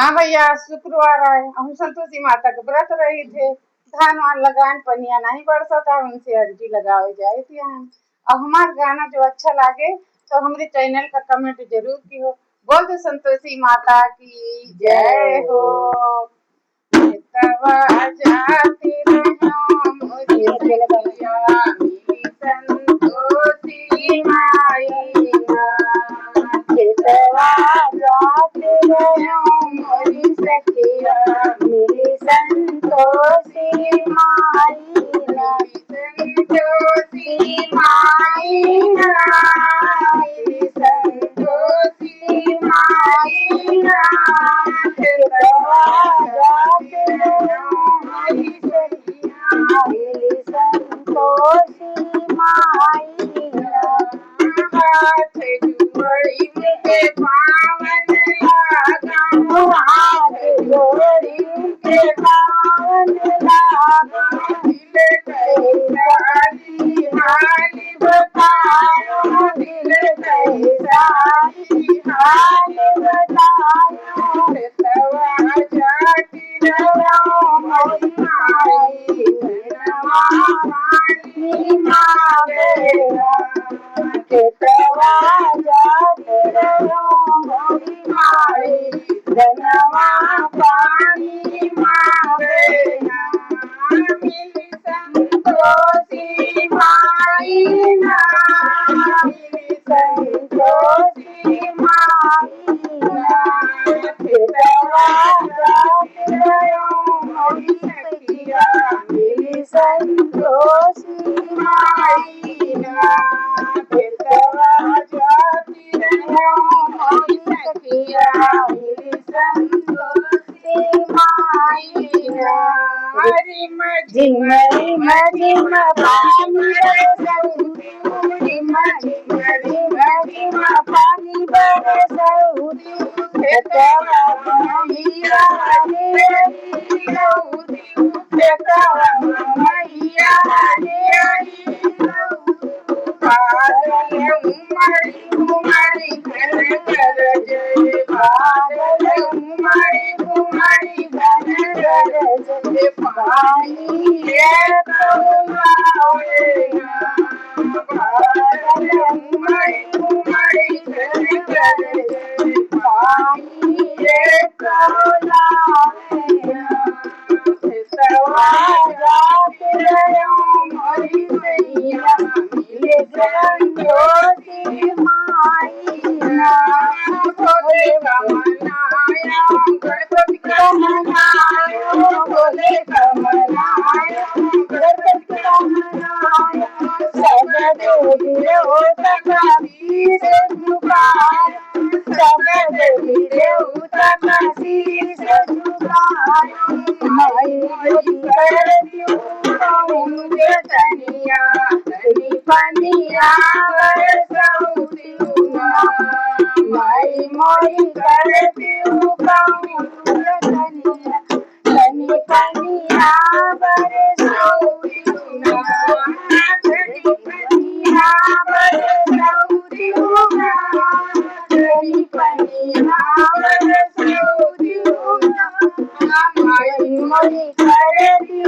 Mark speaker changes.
Speaker 1: हाँ भैया, शुक्रवार है। हम संतोषी माता के व्रत रही थे। धान वान लगान पनिया नहीं बरसा था, उनसे अर्जी लगावे जाए थी हम। अब हमारा गाना जो अच्छा लगे तो हमारे चैनल का कमेंट जरूर की हो। बोल दो संतोषी माता की जय हो। तवा जाती रहो मोरी सखिया, मिली संतोषी माई ना। तवा जाती रहो मोरी सखिया, मिली संतोषी माई ना। संतोषी माई ना, मिली संतोषी माई ना। तवा जाती रहो मोरी सखिया, मिली संतोषी माई ना। हाथ जोड़ी के पावन लागा, हाथ जोड़ी के पावन लागा। दिल कैसारी हाल बतायो, दिल कैसारी हाल बतायो। तवा जाती रहो मोरी माई, धनवा पानी मांगेला। तवा जाती रहो मोरी माई, धनवा पानी मांगेला। मिली संतोषी माई ना, मिली संतोषी माई ना। तवा जाती रहो मोरी सखिया, मिली संतोषी माई ना। तवा जाती रहो मोरी सखिया, मिली संतोषी माई ना। रिम झिम रिम झिम पानी बरसऊ, रिम झिम रिम झिम पानी बरसऊ। तवा मैया रे रऊ, तवा मैया रे रऊ। बादल उमड़ी उमड़ी घन गरजे, बादल उमड़ी उमड़ी घन गरजे। पानी एक लावे ना, बादल उमड़ी उमड़ी घन गरजे। पानी एक लावे ना। तवा जाती रहो मोरी सैया, मिली संतोषी माई ना। भोले का मनाया गणपति का मनाया, भोले का मनाया गणपति का मनाया। सब देवी देवता का शीश झुकाया, सब देवी देवता का शीश झुकाया। माई मोरी करती मुझे तनिया, तनी पनिया बरसऊती ना। माई मोरी करती मुझे तनिया, तनी पनिया बरसऊती ना। तनी पनिया बरसऊती ना, तनी पनिया बरसऊती ना। माई मोरी करती